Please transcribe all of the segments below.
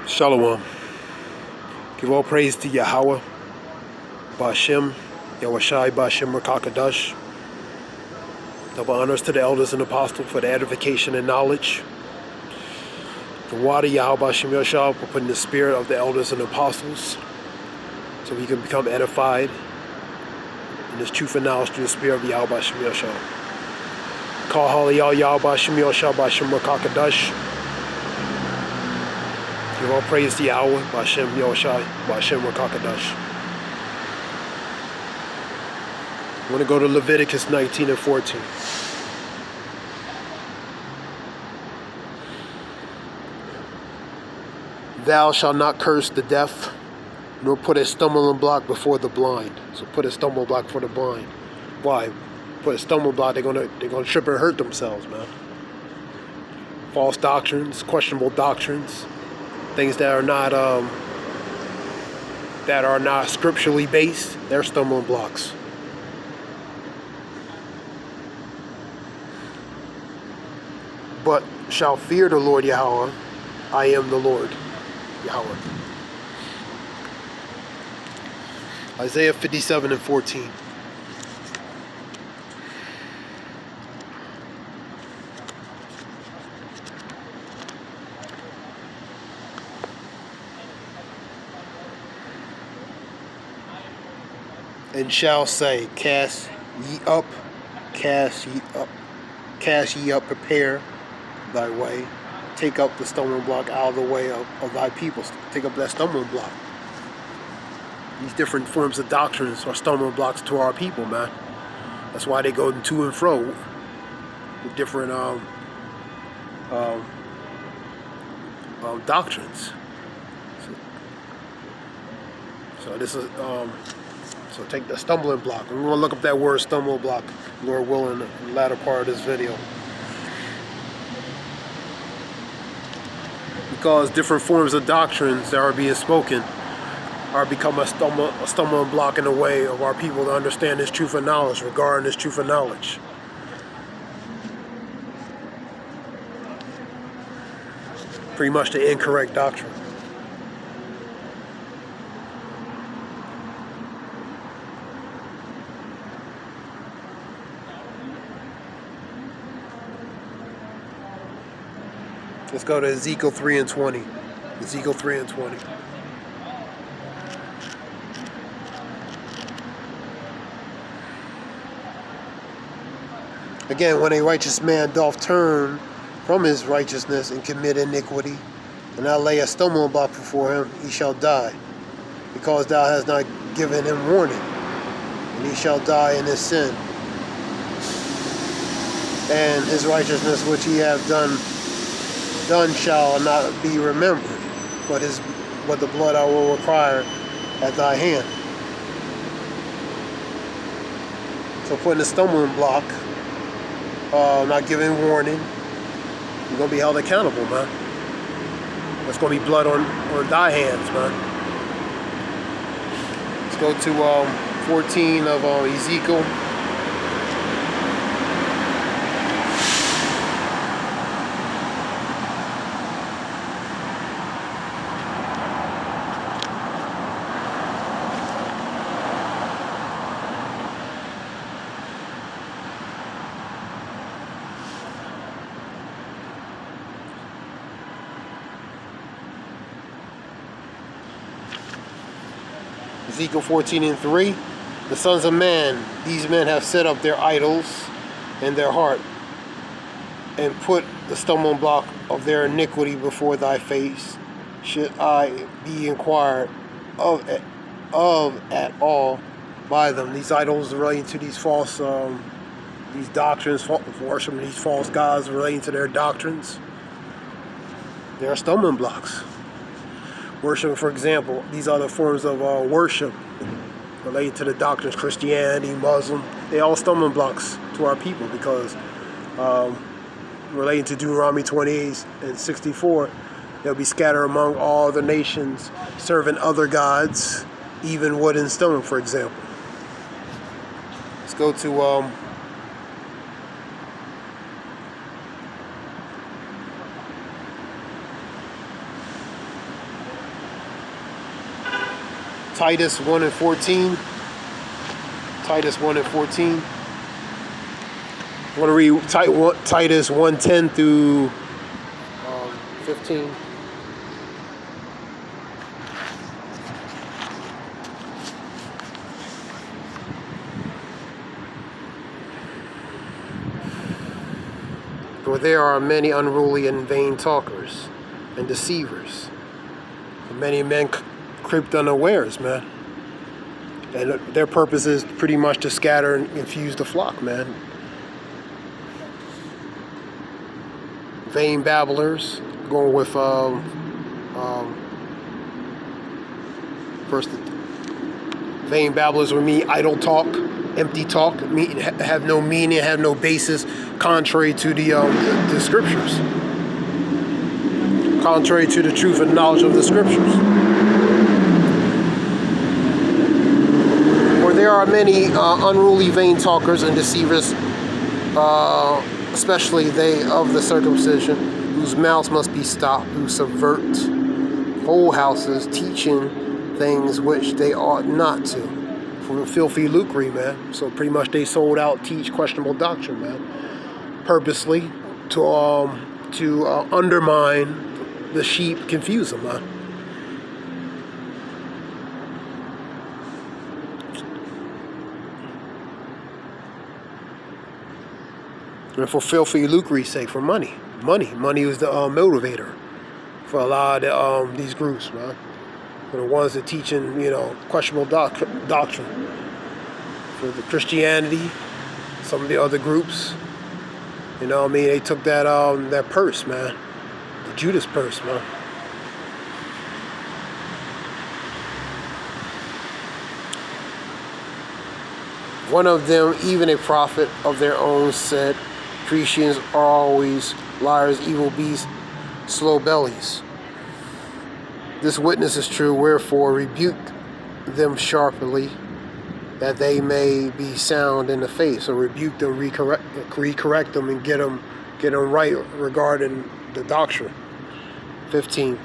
Shalom. Give all praise to Yahweh, Ba'ashem, Yahushai, Ba'ashem, Rakakadash. Double honors to the elders and apostles for the edification and knowledge. The water, Yahweh, Ba'ashem, Yahushai, for putting the spirit of the elders and apostles so we can become edified in this truth and knowledge through the spirit of Yahweh, Ba'ashem, Yahushai. Call holy Yahweh, Ba'ashem, Yahushai, Ba'ashem, Rakakadash. Give all praise to Yahweh, Ba'ashem, Yahushai, Ba'ashem, Rakakadash. I want to go to Leviticus 19 and 14. Thou shalt not curse the deaf, nor put a stumbling block before the blind. So put a stumbling block for the blind. Why? Put a stumbling block, they're gonna trip and hurt themselves, man. False doctrines, questionable doctrines, things that are not scripturally based, they're stumbling blocks. But shall fear the Lord Yahweh, I am the Lord Yahweh. Isaiah 57 and 14. And shall say, cast ye up, prepare thy way. Take up the stumbling block out of the way of thy people. Take up that stumbling block. These different forms of doctrines are stumbling blocks to our people, man. That's why they go to and fro with different doctrines. So this is so take the stumbling block. We're going to look up that word stumbling block, Lord willing, in the latter part of this video. Because different forms of doctrines that are being spoken are become a stumbling block in the way of our people to understand this truth and knowledge, regarding this truth and knowledge. Pretty much the incorrect doctrine. Let's go to Ezekiel 3 and 20. Ezekiel 3 and 20. Again, when a righteous man doth turn from his righteousness and commit iniquity, and I lay a stumbling block before him, he shall die, because thou hast not given him warning, and he shall die in his sin. And his righteousness which he hath done shall not be remembered, but the blood I will require at thy hand. So putting a stumbling block, not giving warning, you're going to be held accountable, man. There's going to be blood on thy hands, man. Let's go to 14 of Ezekiel. Ezekiel 14 and 3. The sons of man, these men have set up their idols in their heart, and put the stumbling block of their iniquity before thy face. Should I be inquired of at all by them? These idols relating to these false, these doctrines, worshiping these false gods relating to their doctrines. They are stumbling blocks. Worship, for example, these other forms of worship related to the doctrines, Christianity, Muslim, they all stumbling blocks to our people, because relating to Deuteronomy 28 and 64, they'll be scattered among all the nations, serving other gods, even wood and stone, for example. Let's go to Titus 1 and 14. Titus 1 and 14. I want to read Titus 1:10 through 15. For there are many unruly and vain talkers and deceivers. Many men crept unawares, man. And their purpose is pretty much to scatter and confuse the flock, man. Vain babblers, going with first, vain babblers would mean idle talk, empty talk, have no meaning, have no basis, contrary to the scriptures, contrary to the truth and knowledge of the scriptures. For there are many unruly, vain talkers and deceivers, especially they of the circumcision, whose mouths must be stopped, who subvert whole houses, teaching things which they ought not to. For filthy lucre, man. So pretty much they sold out, teach questionable doctrine, man, purposely to undermine the sheep, confuse them, man. And for filthy lucre's sake, for money is the motivator for a lot of these groups, man. For the ones that teaching, questionable doctrine. For the Christianity, some of the other groups, they took that purse, man, the Judas purse, man. One of them, even a prophet of their own, said, Christians are always liars, evil beasts, slow bellies. This witness is true, wherefore rebuke them sharply, that they may be sound in the faith. So rebuke them, recorrect them, and get them right regarding the doctrine. 15.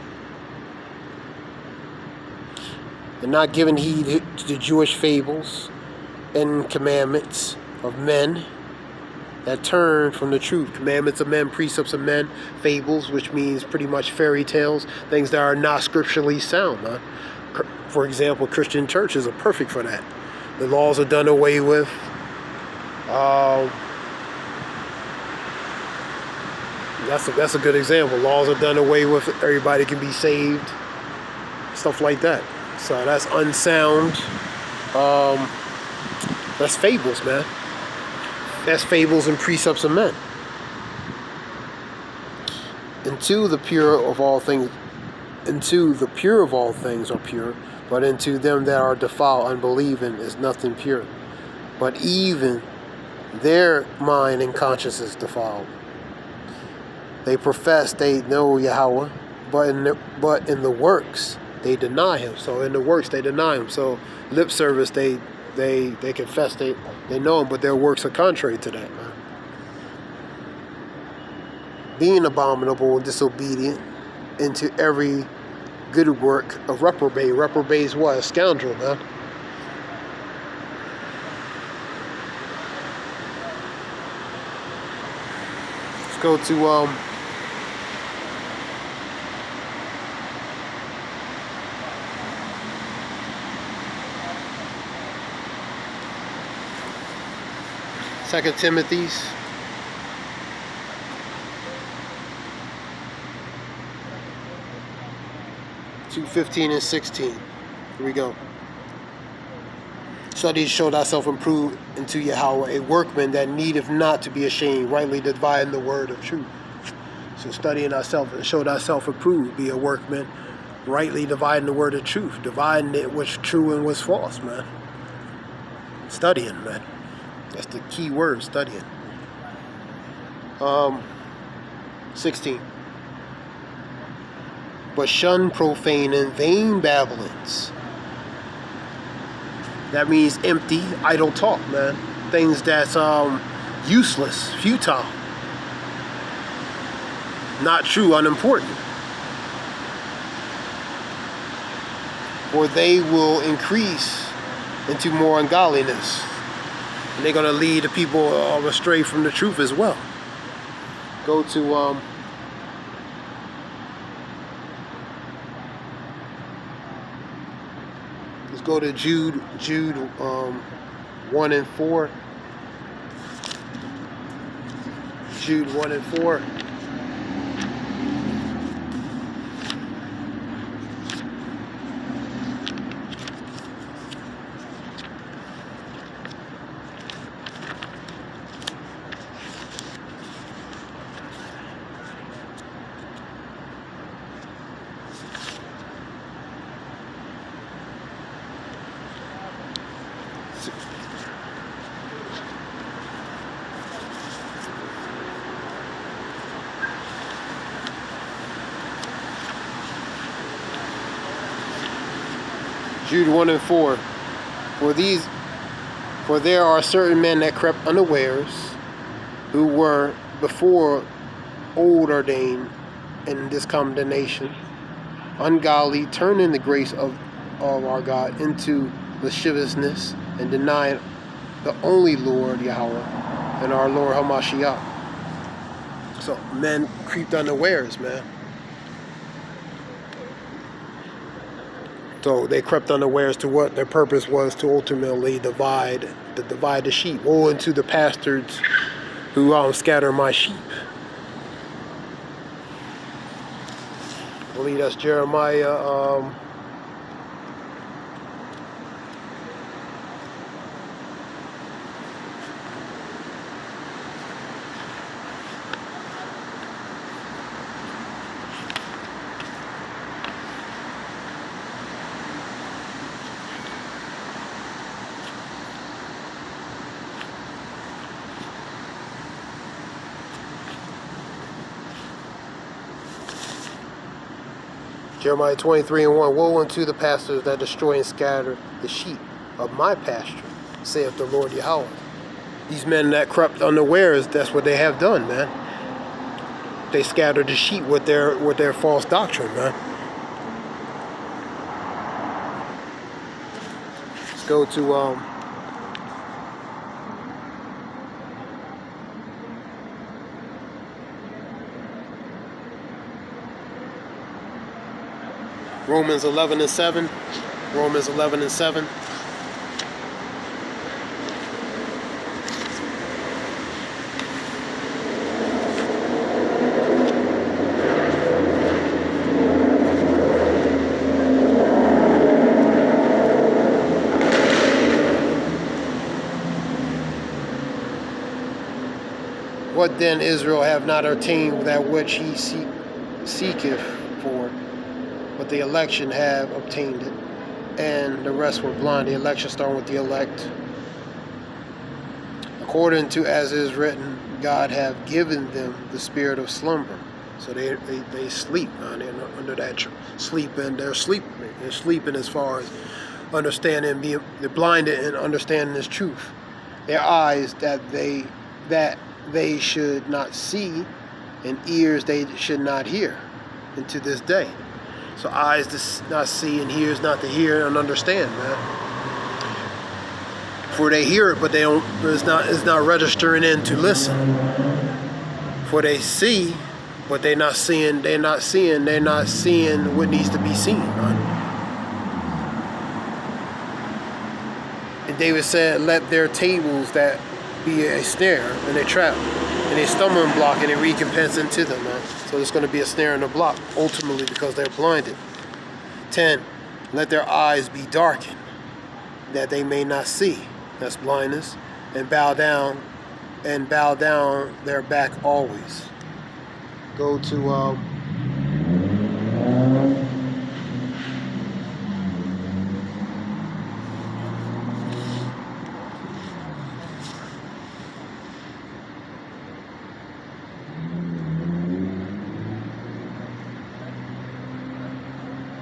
And not giving heed to the Jewish fables and commandments of men that turn from the truth. Commandments of men, precepts of men, fables, which means pretty much fairy tales, things that are not scripturally sound, man. For example, Christian churches are perfect for that. The laws are done away with. That's a good example. Laws are done away with. Everybody can be saved. Stuff like that. So that's unsound. That's fables, man. That's fables and precepts of men. Into the pure of all things are pure, but into them that are defiled, unbelieving, is nothing pure. But even their mind and conscience is defiled. They profess they know Yahweh, but in the works they deny Him. So in the works they deny Him. So lip service they confess they know Him, but their works are contrary to that, man. Being abominable and disobedient into every good work, a reprobate. Reprobate is what? A scoundrel, man. Let's go to 2 Timothy's 2:15 and 16. Here we go. Study to show thyself approved unto Yahweh, a workman that needeth not to be ashamed, rightly dividing the word of truth. So studying thyself and show thyself approved, be a workman, rightly dividing the word of truth, dividing it which true and was false, man. Studying, man. That's the key word, studying. 16. But shun profane and vain babblings. That means empty, idle talk, man. Things that's useless, futile, not true, unimportant. for they will increase into more ungodliness. And they're going to lead the people astray from the truth as well. Go to let's go to Jude 1 and 4. Jude 1 and 4. Jude 1 and 4. For there are certain men that crept unawares, who were before old ordained in this condemnation, ungodly, turning the grace of our God into lasciviousness, and denying the only Lord Yahweh and our Lord Hamashiach. So men creeped unawares, man. So they crept unawares to what their purpose was, to ultimately divide the sheep. Woe unto the pastors who scatter my sheep. I believe that's Jeremiah. Jeremiah 23 and 1. Woe unto the pastors that destroy and scatter the sheep of my pasture, saith the Lord Yahweh. These men that crept unawares, that's what they have done, man. They scattered the sheep with their false doctrine, man. Let's go to Romans 11 and 7. Romans 11 and 7. What then Israel have not attained that which he seeketh for? But the election have obtained it, and the rest were blind. The election starting with the elect. According to as is written, God have given them the spirit of slumber. So they sleep, man. They're under that sleep, and they're sleeping. They're sleeping as far as understanding, they're blinded in understanding this truth. Their eyes that they should not see, and ears they should not hear, and to this day. So eyes to not see and ears not to hear and understand, man. For they hear it, but they don't. It's not registering in to listen. For they see, but they're not seeing. They're not seeing what needs to be seen, man. And David said, "Let their tables that be a snare and a trap and a stumbling block and a recompense unto them," man. So there's going to be a snare and a block, ultimately, because they're blinded. 10, let their eyes be darkened, that they may not see. That's blindness. And bow down their back always. Go to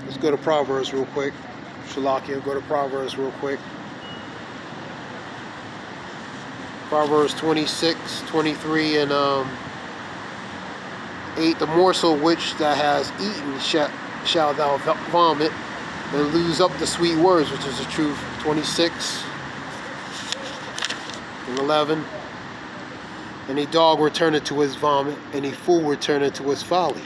let's go to Proverbs real quick. Shalakia, go to Proverbs real quick. Proverbs 26, 23, and 8. The morsel which thou hast eaten shalt thou vomit, and lose up the sweet words, which is the truth. 26 and 11. And a dog returneth to his vomit, and a fool returneth to his folly.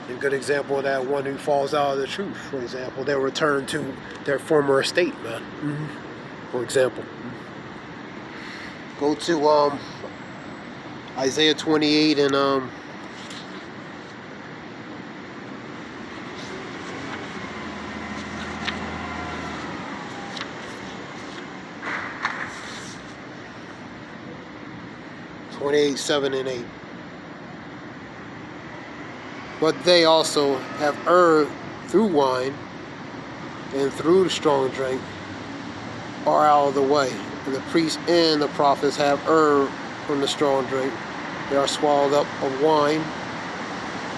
A good example of that, one who falls out of the truth, for example, they'll return to their former estate, man. For example. Go to Isaiah 28 and 28, 7 and 8. But they also have erred through wine and through the strong drink are out of the way. And the priests and the prophets have erred from the strong drink. They are swallowed up of wine,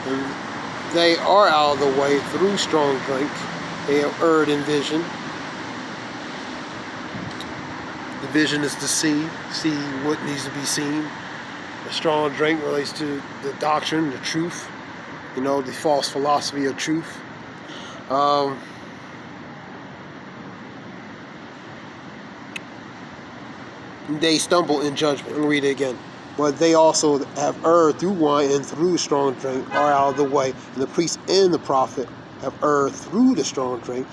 and they are out of the way through strong drink. They have erred in vision. The vision is to see what needs to be seen. The strong drink relates to the doctrine, the truth, the false philosophy of truth. They stumble in judgment. Let me read it again. But they also have erred through wine and through strong drink are out of the way. And the priest and the prophet have erred through the strong drink.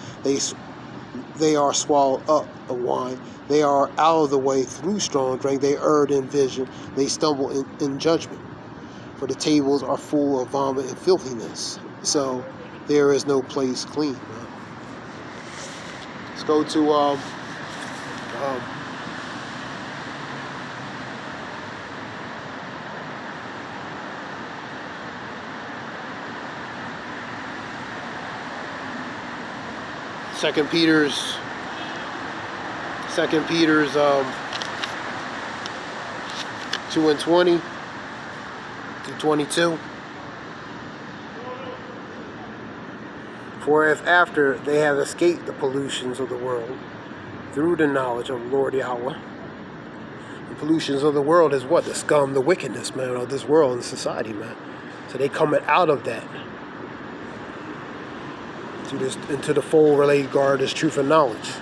They are swallowed up of wine. They are out of the way through strong drink. They erred in vision. They stumble in judgment. For the tables are full of vomit and filthiness. So there is no place clean. Let's go to 2 Peter's 2 and 20 to 22. For if after they have escaped the pollutions of the world through the knowledge of Lord Yahweh, the pollutions of the world is what? The scum, the wickedness, man, of this world and society, man. So they coming out of that into the full related guard is truth and knowledge.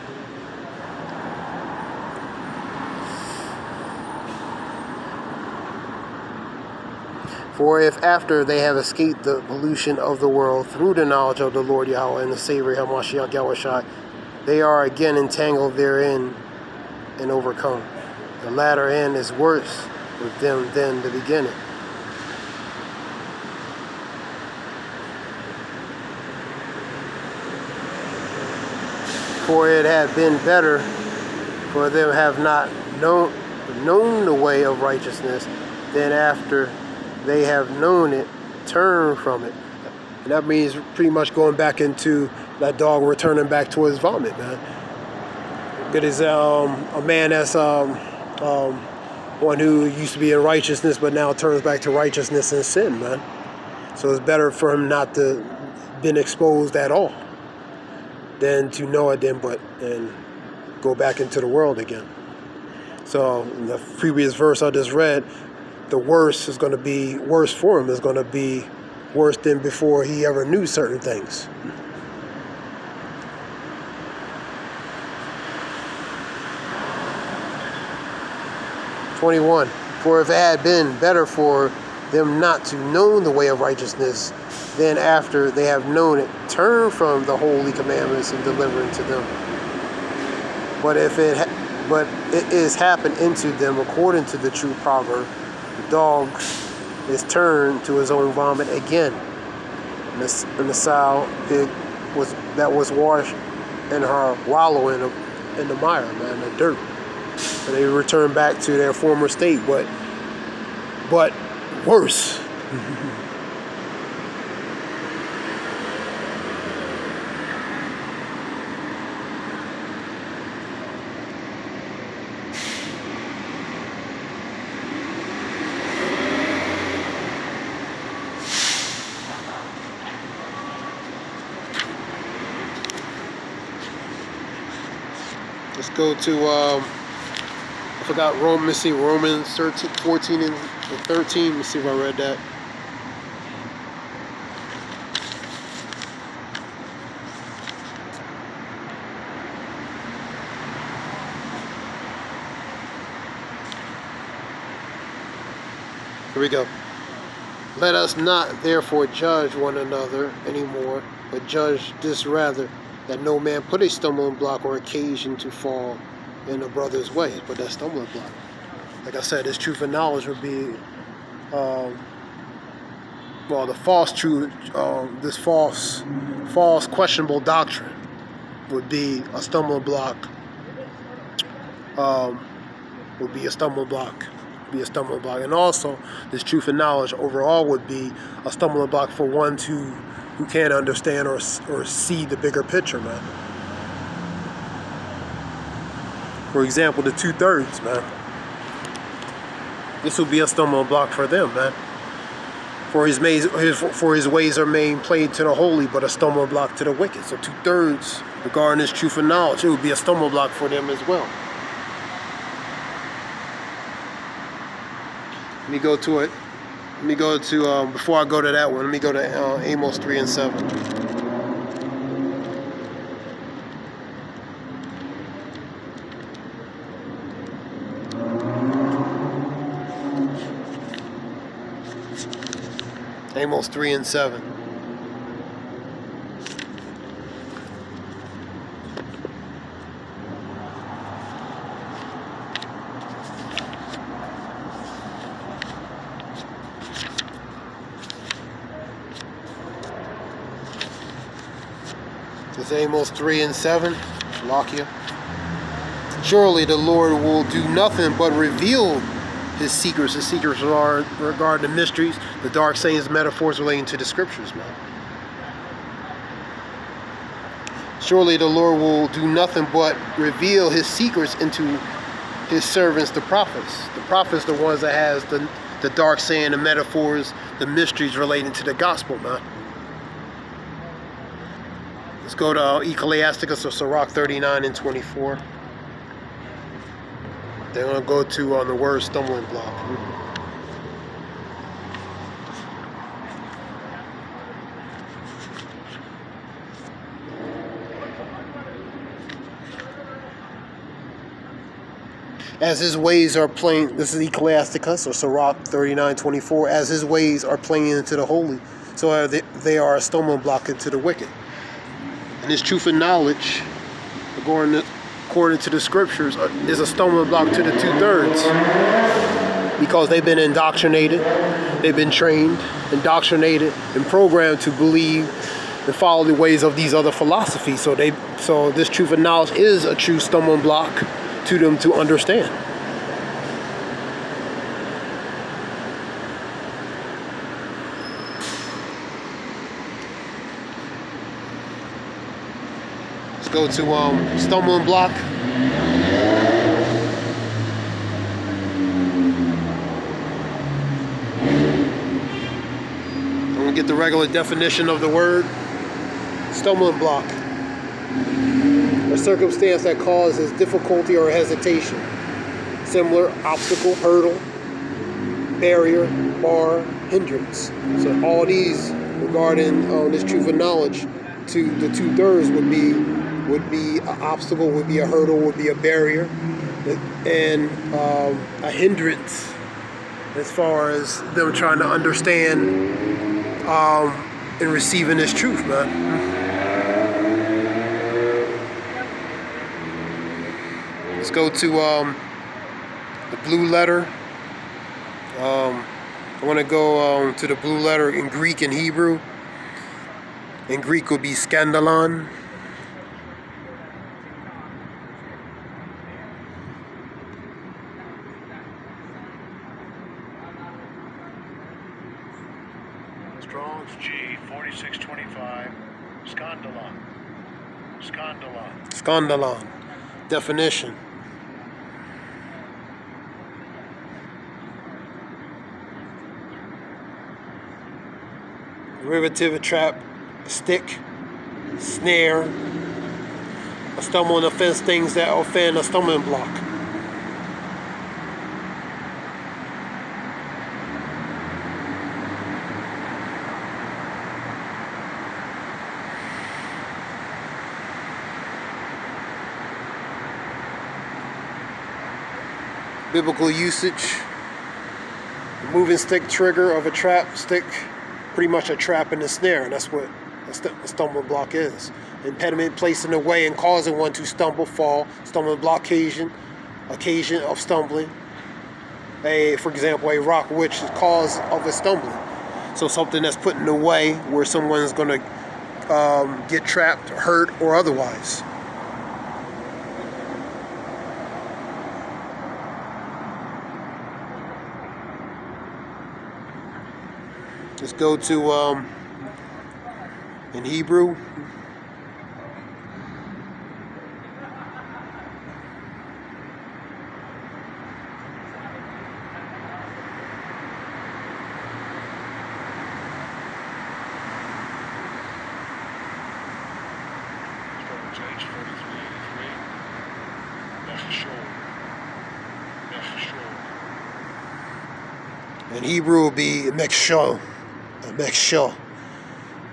For if after they have escaped the pollution of the world through the knowledge of the Lord Yahweh and the Savior Hamashiach Yahushua, they are again entangled therein and overcome. The latter end is worse with them than the beginning. For it had been better for them have not known the way of righteousness than after they have known it, turn from it. And that means pretty much going back into that dog returning back to his vomit, man. It is a man that's one who used to be in righteousness but now turns back to righteousness and sin, man. So it's better for him not to been exposed at all than to know it and go back into the world again. So in the previous verse I just read, the worst is going to be worse for him. Is going to be worse than before he ever knew certain things. "21. For if it had been better for them not to know the way of righteousness, then after they have known it, turn from the holy commandments and deliver it to them. But it is happened unto them according to the true proverb, the dog is turned to his own vomit again, and the sow pig was washed in her wallowing in the mire, man, the dirt. And they return back to their former state, but worse." Let's go to, I forgot Romans 13, 14 and 13. Let me see if I read that. Here we go. Let us not therefore judge one another anymore, but judge this rather, that no man put a stumbling block or occasion to fall in a brother's way. But that stumbling block, like I said, this truth and knowledge would be, the false truth, this false questionable doctrine would be a stumbling block. Would be a stumbling block. And also, this truth and knowledge overall would be a stumbling block for one who can't understand or see the bigger picture, man. For example, the 2/3, man. This would be a stumbling block for them, man. For his ways are made plain to the holy, but a stumbling block to the wicked. So 2/3 regarding this truth and knowledge, it would be a stumbling block for them as well. Let me go to it. Let me go to, before I go to that one, let me go to Amos 3 and 7. Amos 3 and 7. It's Amos 3 and 7. Shalakia. Surely the Lord will do nothing but reveal his secrets. His secrets are regarding the mysteries, the dark sayings, metaphors relating to the scriptures, man. Surely the Lord will do nothing but reveal his secrets into his servants, the prophets. The prophets, the ones that has the dark saying, the metaphors, the mysteries relating to the gospel, man. Let's go to Ecclesiasticus or Sirach 39 and 24. They're going to go to on the word stumbling block. As his ways are plain, this is Ecclesiasticus or Sirach 39:24. As his ways are plain into the holy, so they are a stumbling block into the wicked. And his truth and knowledge, according to the scriptures, is a stumbling block to the 2/3, because they've been indoctrinated, they've been trained, indoctrinated, and programmed to believe and follow the ways of these other philosophies. So this truth and knowledge is a true stumbling block to them to understand. Go to stumbling block. I'm going to get the regular definition of the word. Stumbling block. A circumstance that causes difficulty or hesitation. Similar, obstacle, hurdle, barrier, bar, hindrance. So all these regarding this truth and knowledge to the 2/3 would be an obstacle, would be a hurdle, would be a barrier, and a hindrance as far as them trying to understand and receiving this truth, man. Let's go to the blue letter. I want to go to the blue letter in Greek and Hebrew. In Greek would be skandalon. Strong's G 4625. Skandalon. Skandalon. Definition. Derivative, trap, stick, snare, a stumbling offense, things that offend, a stumbling block. Biblical usage. moving stick trigger of a trap stick, pretty much a trap and a snare, and that's what a stumbling block is. Impediment placed in the way and causing one to stumble, fall. Stumbling block occasion of stumbling. For example, a rock which is cause of a stumbling. So something that's put in the way where someone's going to get trapped, hurt, or otherwise. Let's go to in Hebrew. In Hebrew will be mekshah.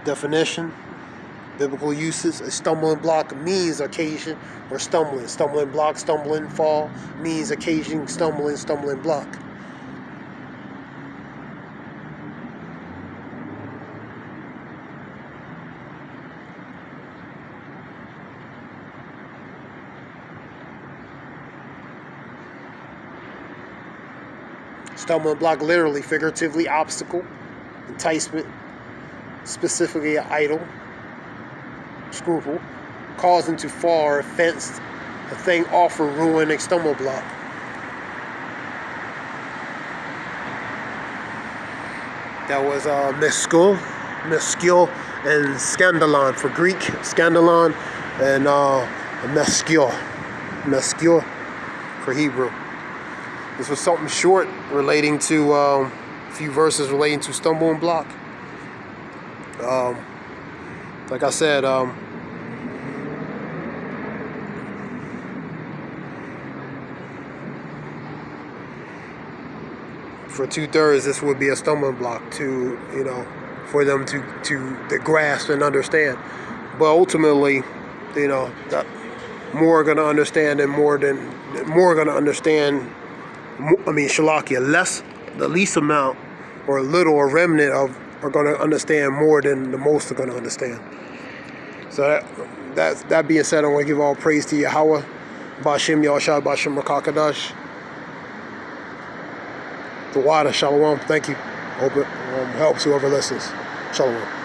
Definition, biblical uses: a stumbling block means occasion or stumbling. Stumbling block, stumbling, fall means occasion, stumbling block. Stumbling block, literally, figuratively, obstacle, enticement, specifically an idol, scruple, causing to fall or offense, a thing off or ruin, a stumble block. That was meskil, and scandalon for Greek, scandalon, and meskil for Hebrew. This was something short relating to a few verses relating to stumbling block. Like I said, for 2/3, this would be a stumbling block to, for them to grasp and understand. But ultimately, more are going to understand and more are going to understand. Shalakia, the least amount or a little or remnant of are going to understand more than the most are going to understand. So that being said, I want to give all praise to Yahweh, Ba'ashem Yahushua, Ba'ashem Rakakadash, the water, Shalom. Thank you. Hope it helps whoever listens. Shalom.